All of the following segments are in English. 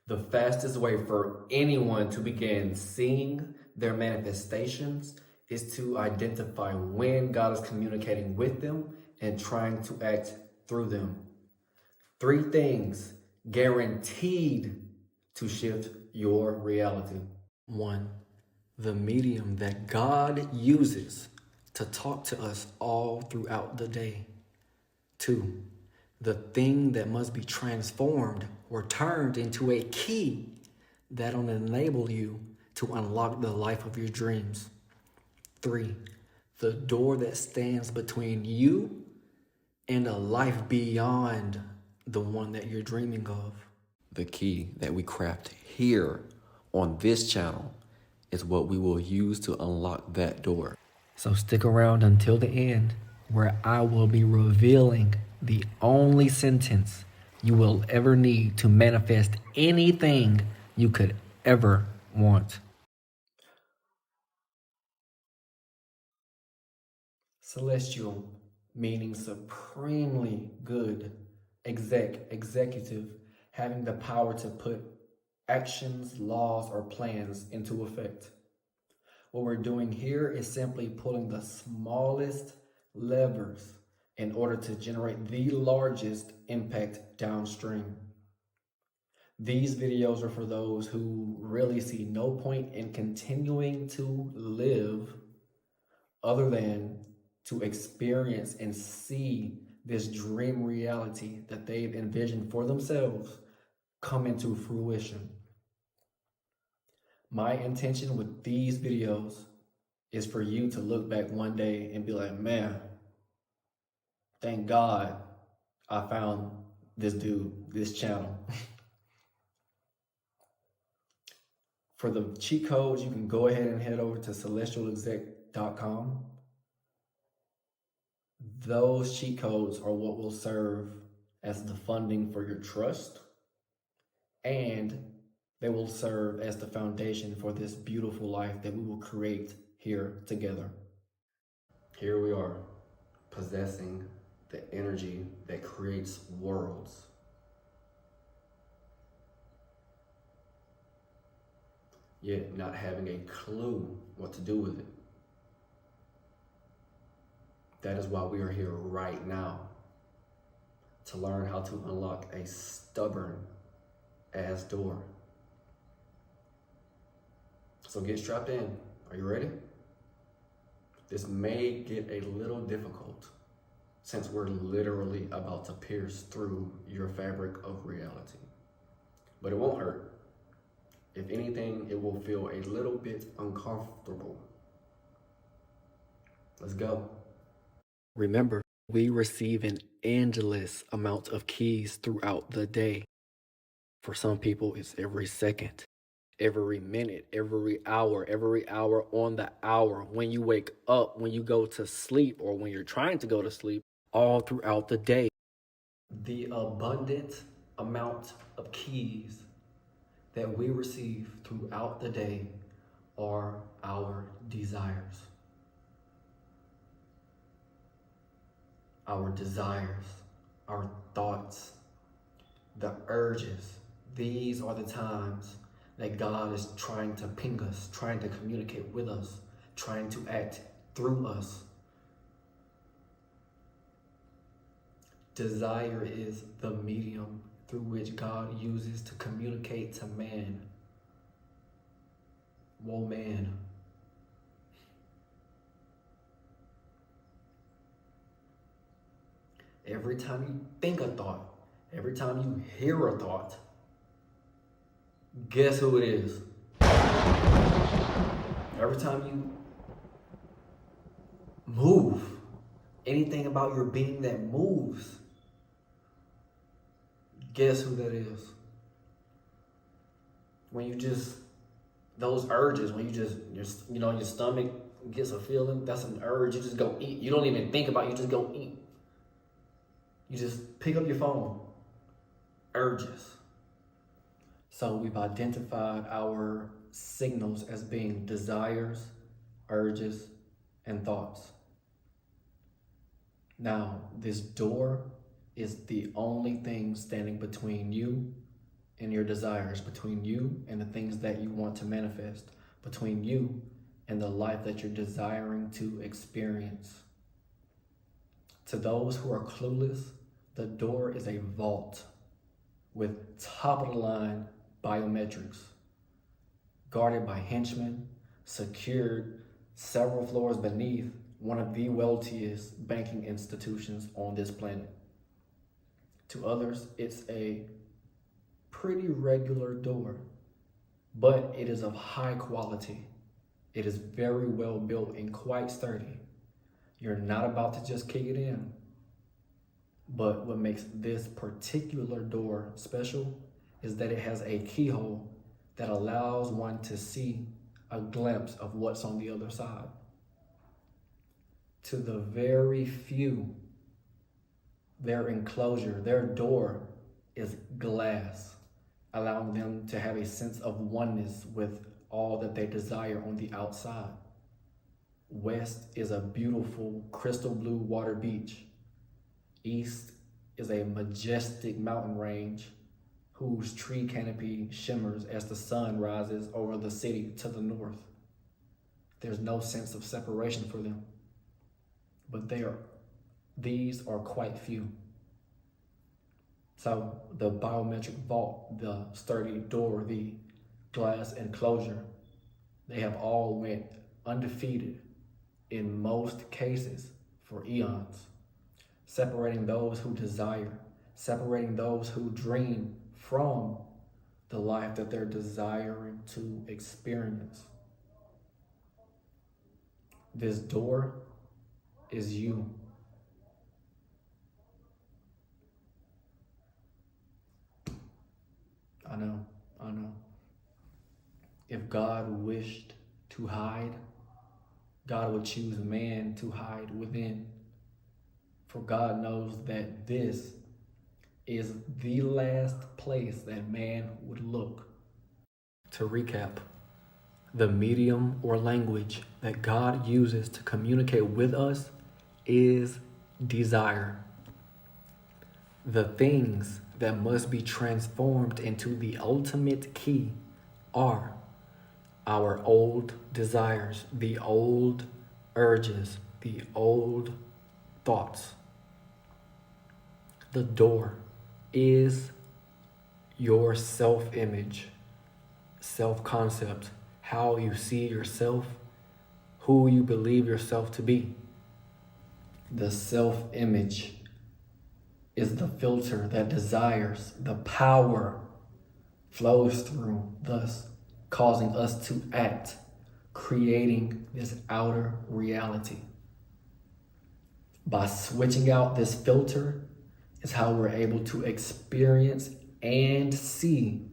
The fastest way for anyone to begin seeing their manifestations is to identify when God is communicating with them and trying to act through them. 3 things guaranteed to shift your reality. 1, the medium that God uses to talk to us all throughout the day. 2, the thing that must be transformed or turned into a key that'll enable you to unlock the life of your dreams. 3, the door that stands between you and a life beyond the one that you're dreaming of. The key that we craft here on this channel is what we will use to unlock that door. So stick around until the end, where I will be revealing the only sentence you will ever need to manifest anything you could ever want. Celestial, meaning supremely good, executive, having the power to put actions, laws, or plans into effect. What we're doing here is simply pulling the smallest levers in order to generate the largest impact downstream. These videos are for those who really see no point in continuing to live other than to experience and see this dream reality that they've envisioned for themselves come into fruition. My intention with these videos is for you to look back one day and be like, man, thank God I found this dude, this channel. For the cheat codes, you can go ahead and head over to celestialexec.com. Those cheat codes are what will serve as the funding for your trust, and they will serve as the foundation for this beautiful life that we will create here together. Here we are, possessing the energy that creates worlds. Yet not having a clue what to do with it. That is why we are here right now, to learn how to unlock a stubborn ass door. So get strapped in. Are you ready? This may get a little difficult since we're literally about to pierce through your fabric of reality. But it won't hurt. If anything, it will feel a little bit uncomfortable. Let's go. Remember, we receive an endless amount of keys throughout the day. For some people, it's every second, every minute, every hour on the hour, when you wake up, when you go to sleep, or when you're trying to go to sleep, all throughout the day. The abundant amount of keys that we receive throughout the day are our desires. Our desires, our thoughts, the urges. These are the times that God is trying to ping us, trying to communicate with us, trying to act through us. Desire is the medium through which God uses to communicate to man. Whoa, man. Every time you think a thought, every time you hear a thought, guess who it is? Every time you move, anything about your being that moves, guess who that is? When you just, those urges, when you just, your stomach gets a feeling, that's an urge. You just go eat. You don't even think about it, you just go eat. You just pick up your phone. Urges. So we've identified our signals as being desires, urges, and thoughts. Now, this door is the only thing standing between you and your desires, between you and the things that you want to manifest, between you and the life that you're desiring to experience. To those who are clueless, the door is a vault with top-of-the-line biometrics, guarded by henchmen, secured several floors beneath one of the wealthiest banking institutions on this planet. To others, it's a pretty regular door, but it is of high quality. It is very well built and quite sturdy. You're not about to just kick it in. But what makes this particular door special is that it has a keyhole that allows one to see a glimpse of what's on the other side. To the very few, their enclosure, their door is glass, allowing them to have a sense of oneness with all that they desire on the outside. West is a beautiful crystal blue water beach. East is a majestic mountain range whose tree canopy shimmers as the sun rises over the city to the north. There's no sense of separation for them, but these are quite few. So the biometric vault, the sturdy door, the glass enclosure, they have all went undefeated in most cases for eons, separating those who desire, separating those who dream from the life that they're desiring to experience. This door is you. I know. If God wished to hide, God would choose man to hide within. For God knows that this is the last place that man would look. To recap, the medium or language that God uses to communicate with us is desire. The things that must be transformed into the ultimate key are our old desires, the old urges, the old thoughts. The door is your self-image, self-concept, how you see yourself, who you believe yourself to be. The self-image is the filter that desires, the power flows through, thus causing us to act, creating this outer reality. By switching out this filter is how we're able to experience and see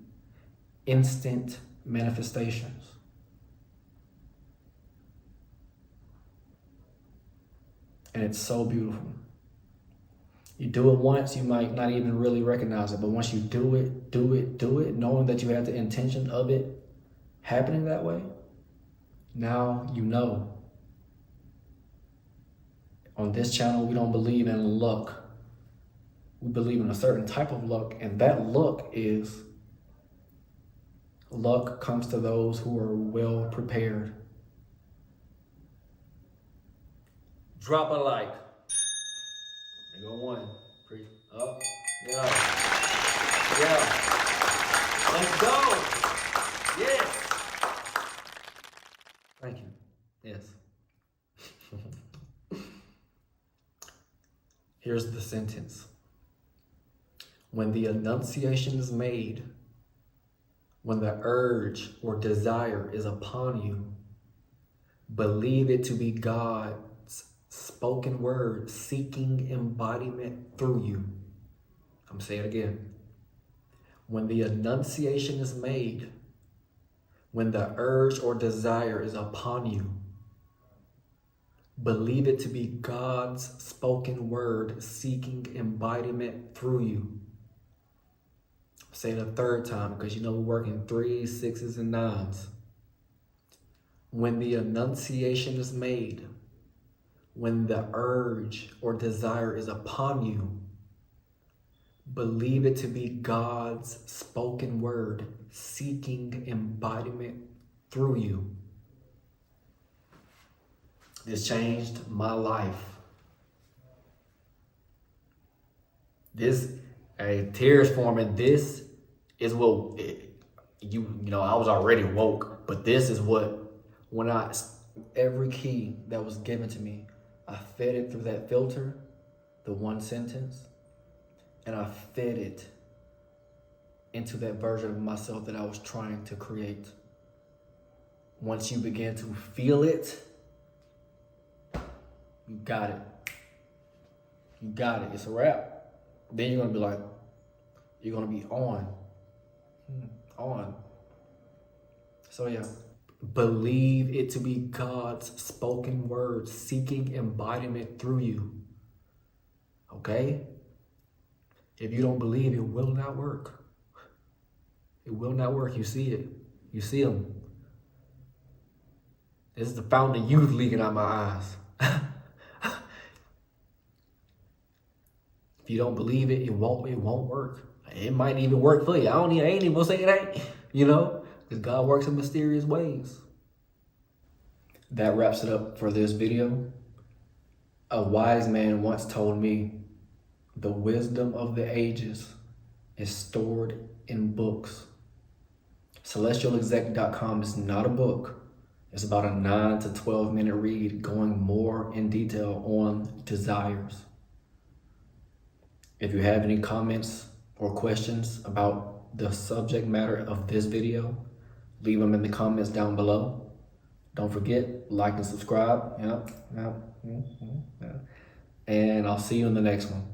instant manifestations. And it's so beautiful. You do it once, you might not even really recognize it, but once you do it, knowing that you have the intention of it happening that way, now you know. On this channel, we don't believe in luck. We believe in a certain type of luck, and that luck comes to those who are well prepared. Drop a like. There go one. Up. Yeah. Let's go. Yes. Thank you. Yes. Here's the sentence. When the enunciation is made, when the urge or desire is upon you, believe it to be God's spoken word seeking embodiment through you. I'm saying it again. When the enunciation is made, when the urge or desire is upon you, believe it to be God's spoken word seeking embodiment through you. Say it a third time, because you know we work in 3s, 6s, and 9s. When the enunciation is made, when the urge or desire is upon you, Believe it to be God's spoken word, seeking embodiment through you. This changed my life. Tears forming. This is what I was already woke, but this is what, every key that was given to me, I fed it through that filter, the one sentence, and I fed it into that version of myself that I was trying to create. Once you begin to feel it, you got it. You got it. It's a wrap. Then you're going to be on. So yeah, believe it to be God's spoken word, seeking embodiment through you. Okay? If you don't believe, it will not work. It will not work. You see it. You see them. This is the fountain of youth leaking out my eyes. If you don't believe it, it won't work. It might even work for you. I ain't even gonna say it ain't, because God works in mysterious ways. That wraps it up for this video. A wise man once told me, the wisdom of the ages is stored in books. CelestialExec.com is not a book. It's about a 9 to 12 minute read going more in detail on desires. If you have any comments or questions about the subject matter of this video, leave them in the comments down below. Don't forget, like and subscribe. And I'll see you in the next one.